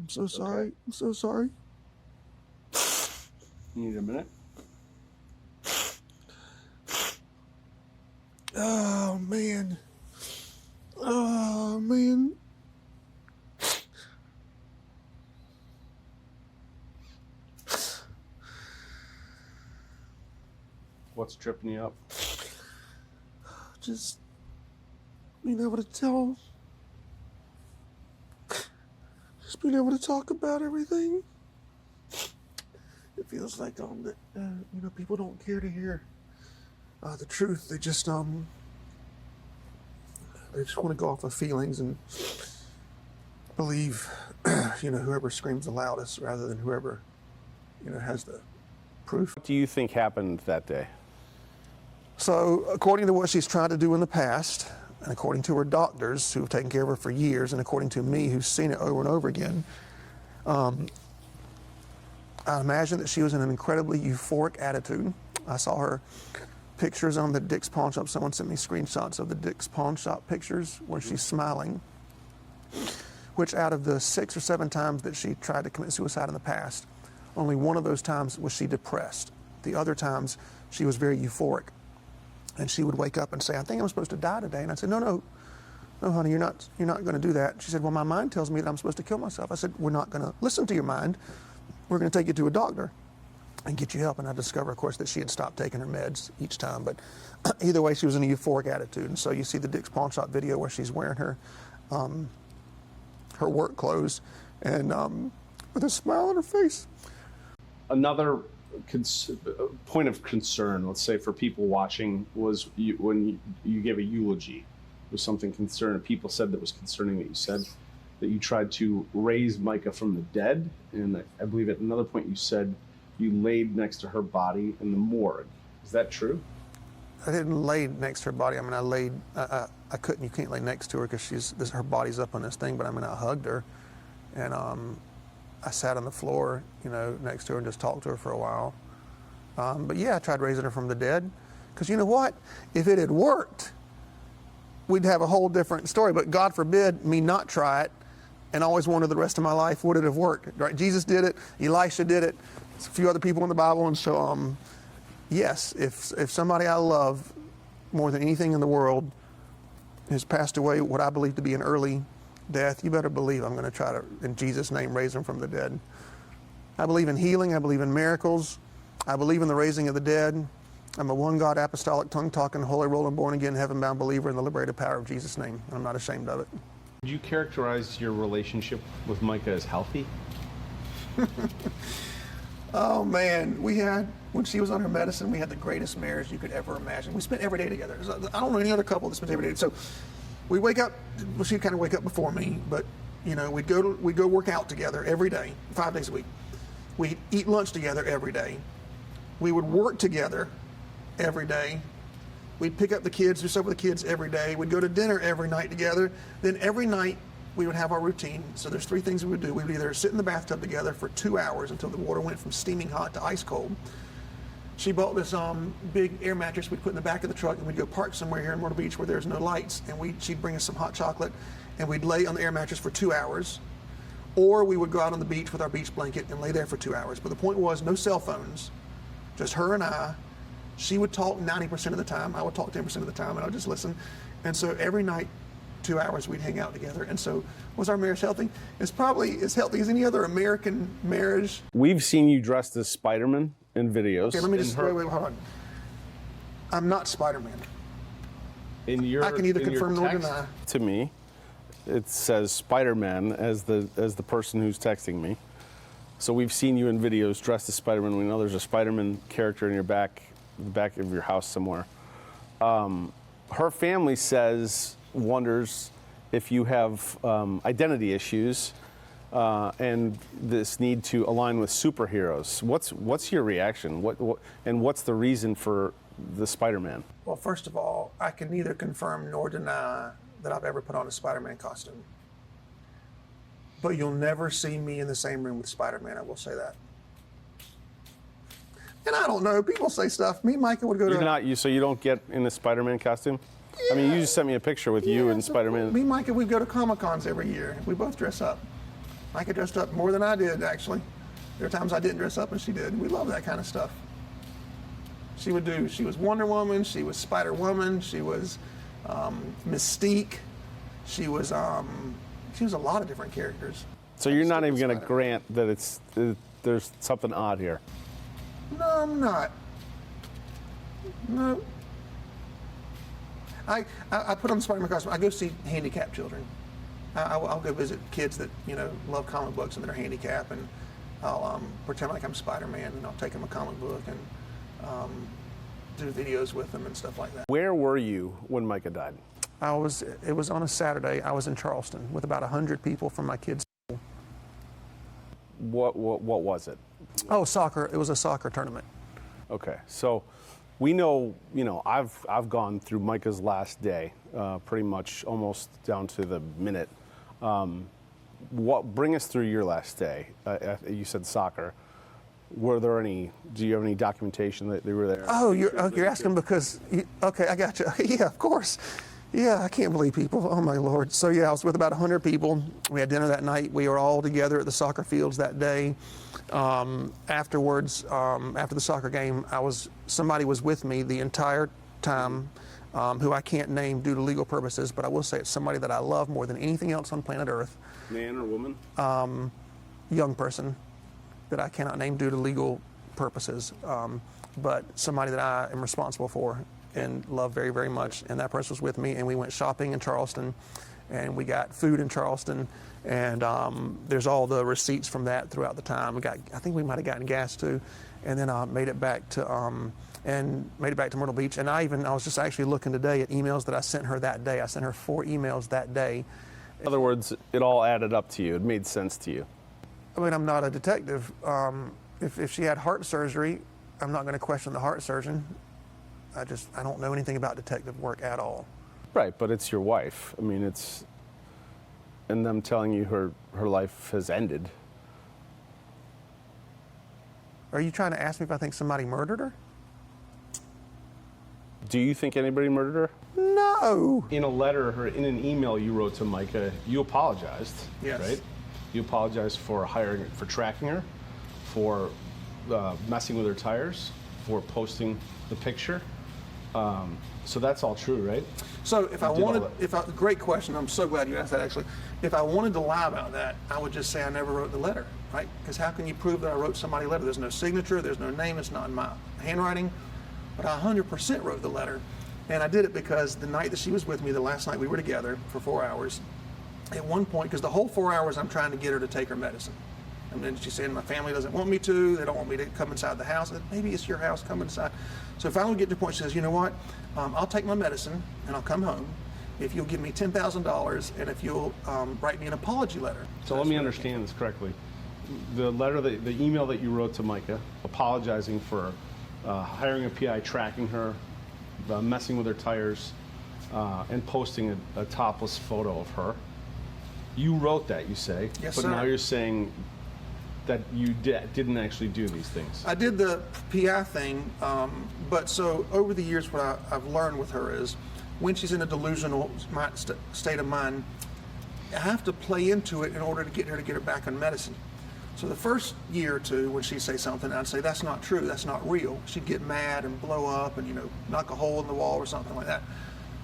I'm so sorry. I'm so sorry. You need a minute? Oh, man. Oh, man. What's tripping you up? Just being able to tell. Just being able to talk about everything. It feels like that people don't care to hear the truth. They just want to go off of feelings and believe whoever screams the loudest rather than whoever has the proof. What do you think happened that day? So according to what she's tried to do in the past, and according to her doctors who have taken care of her for years, and according to me who's seen it over and over again, I imagine that she was in an incredibly euphoric attitude. I saw her pictures on the Dick's Pawn Shop. Someone sent me screenshots of the Dick's Pawn Shop pictures where she's smiling, which out of the 6 or 7 times that she tried to commit suicide in the past, only one of those times was she depressed. The other times she was very euphoric. And she would wake up and say, I think I'm supposed to die today. And I'd say, no, honey, you're not going to do that. She said, well, my mind tells me that I'm supposed to kill myself. I said, we're not going to listen to your mind. We're going to take you to a doctor and get you help. And I discovered, of course, that she had stopped taking her meds each time. But either way, she was in a euphoric attitude. And so you see the Dick's Pawn Shop video where she's wearing her work clothes and with a smile on her face. Another point of concern, let's say, for people watching was when you gave a eulogy. Was something concerning. People said that was concerning that you said that you tried to raise Mica from the dead. And I believe at another point you said you laid next to her body in the morgue. Is that true? I didn't lay next to her body. I mean, I couldn't, you can't lay next to her because her body's up on this thing, but I mean, I hugged her and I sat on the floor, next to her and just talked to her for a while. But yeah, I tried raising her from the dead because you know what? If it had worked, we'd have a whole different story, but God forbid me not try it and always wonder the rest of my life, would it have worked, right? Jesus did it, Elisha did it, a few other people in the Bible, and so yes, if somebody I love more than anything in the world has passed away what I believe to be an early death, you better believe I'm going to try to, in Jesus' name, raise them from the dead. I believe in healing, I believe in miracles, I believe in the raising of the dead. I'm a one God, apostolic, tongue-talking, holy, rolling, born-again, heaven-bound believer in the liberated power of Jesus' name. I'm not ashamed of it. Would you characterize your relationship with Mica as healthy? Oh man, when she was on her medicine, we had the greatest marriage you could ever imagine. We spent every day together. I don't know any other couple that spends every day. So we wake up, well, she'd kind of wake up before me, but we'd go work out together every day, 5 days a week. We'd eat lunch together every day. We would work together every day. We'd pick up the kids, do stuff with the kids every day. We'd go to dinner every night together. Then every night we would have our routine. So there's 3 things we would do. We would either sit in the bathtub together for 2 hours until the water went from steaming hot to ice cold. She bought this big air mattress we'd put in the back of the truck, and we'd go park somewhere here in Myrtle Beach where there's no lights, and she'd bring us some hot chocolate, and we'd lay on the air mattress for 2 hours. Or we would go out on the beach with our beach blanket and lay there for 2 hours. But the point was, no cell phones, just her and I. She would talk 90% of the time. I would talk 10% of the time, and I would just listen. And so every night, 2 hours, we'd hang out together. And so was our marriage healthy? It's probably as healthy as any other American marriage. We've seen you dressed as Spider-Man in videos. Okay, let me just, wait, hold on. I'm not Spider-Man. I can neither confirm nor deny. To me, it says Spider-Man as the person who's texting me. So we've seen you in videos dressed as Spider-Man. We know there's a Spider-Man character in the back of your house somewhere. Her family wonders if you have identity issues and this need to align with superheroes. What's your reaction? And what's the reason for the Spider-Man? Well, first of all, I can neither confirm nor deny that I've ever put on a Spider-Man costume. But you'll never see me in the same room with Spider-Man, I will say that. And I don't know, people say stuff. Me and Mica would go to... So you don't get in a Spider-Man costume? Yeah. I mean, you just sent me a picture with you and Spider-Man. Me and Mica, we'd go to Comic-Cons every year. We both dress up. Micah dressed up more than I did, actually. There are times I didn't dress up and she did. We love that kind of stuff. She was Wonder Woman, she was Spider Woman, she was Mystique, she was a lot of different characters. So you're not even going to grant that there's something odd here? No, I'm not. No. I put on the Spider-Man costume. I go see handicapped children. I'll go visit kids that love comic books and that are handicapped, and I'll pretend like I'm Spider-Man, and I'll take them a comic book and do videos with them and stuff like that. Where were you when Mica died? It was on a Saturday. I was in Charleston with about 100 people from my kids' school. What was it? Oh, soccer. It was a soccer tournament. Okay, so we know, I've gone through Mica's last day, pretty much almost down to the minute. Bring us through your last day. You said soccer. Do you have any documentation that they were there? Oh, you're asking because, okay, I got you. Yeah, of course. Yeah, I can't believe people. Oh, my Lord. So, yeah, I was with about 100 people. We had dinner that night. We were all together at the soccer fields that day. Afterwards, after the soccer game, somebody was with me the entire time, who I can't name due to legal purposes, but I will say it's somebody that I love more than anything else on planet Earth. Man or woman? Young person that I cannot name due to legal purposes, but somebody that I am responsible for and love very, very much. And that person was with me, and we went shopping in Charleston, and we got food in Charleston, and there's all the receipts from that throughout the time. I think we might have gotten gas too, and then made it back to Myrtle Beach. And I was just actually looking today at emails that I sent her that day. I sent her 4 emails that day. In other words, it all added up to you. It made sense to you. I mean, I'm not a detective. If she had heart surgery, I'm not going to question the heart surgeon. I don't know anything about detective work at all. Right, but it's your wife. I mean, and them telling you her life has ended. Are you trying to ask me if I think somebody murdered her? Do you think anybody murdered her? No. In a letter or in an email you wrote to Mica, you apologized. Yes. Right? You apologized for tracking her, for messing with her tires, for posting the picture. So that's all true, right? So great question. I'm so glad you asked that, actually. If I wanted to lie about that, I would just say I never wrote the letter, right? Because how can you prove that I wrote somebody a letter? There's no signature, there's no name, it's not in my handwriting, but I 100% wrote the letter. And I did it because the night that she was with me, the last night we were together for 4 hours, at one point, because the whole 4 hours I'm trying to get her to take her medicine. And then she's saying, my family doesn't want me to, they don't want me to come inside the house. Maybe it's your house, come inside. So finally we get to the point, she says, you know what, I'll take my medicine and I'll come home if you'll give me $10,000 and if you'll write me an apology letter. So let me understand this correctly. The email that you wrote to Mica, apologizing for hiring a PI, tracking her, messing with her tires, and posting a topless photo of her. You wrote that, you say, yes, but sir. Now you're saying that you didn't actually do these things. I did the PI thing, but so over the years what I've learned with her is when she's in a delusional state of mind, I have to play into it in order to get her back on medicine. So the first year or two when she'd say something, I'd say, that's not true, that's not real. She'd get mad and blow up and knock a hole in the wall or something like that.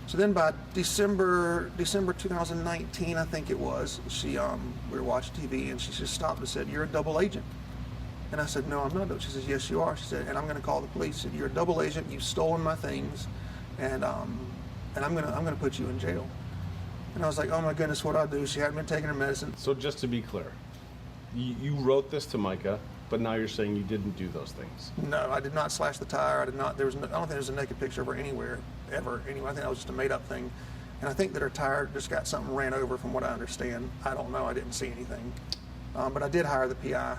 So then by December 2019, I think it was, we were watching TV and she just stopped and said, you're a double agent. And I said, no, I'm not. She says, yes, you are. She said, and I'm going to call the police. She said, you're a double agent, you've stolen my things, and I'm going to put you in jail. And I was like, oh my goodness, what do I do? She hadn't been taking her medicine. So just to be clear, you wrote this to Mica, but now you're saying you didn't do those things. No, I did not slash the tire. I did not. I don't think there's a naked picture of her anywhere, ever. Anyway, I think that was just a made-up thing. And I think that her tire just got something ran over, from what I understand. I don't know. I didn't see anything. But I did hire the PI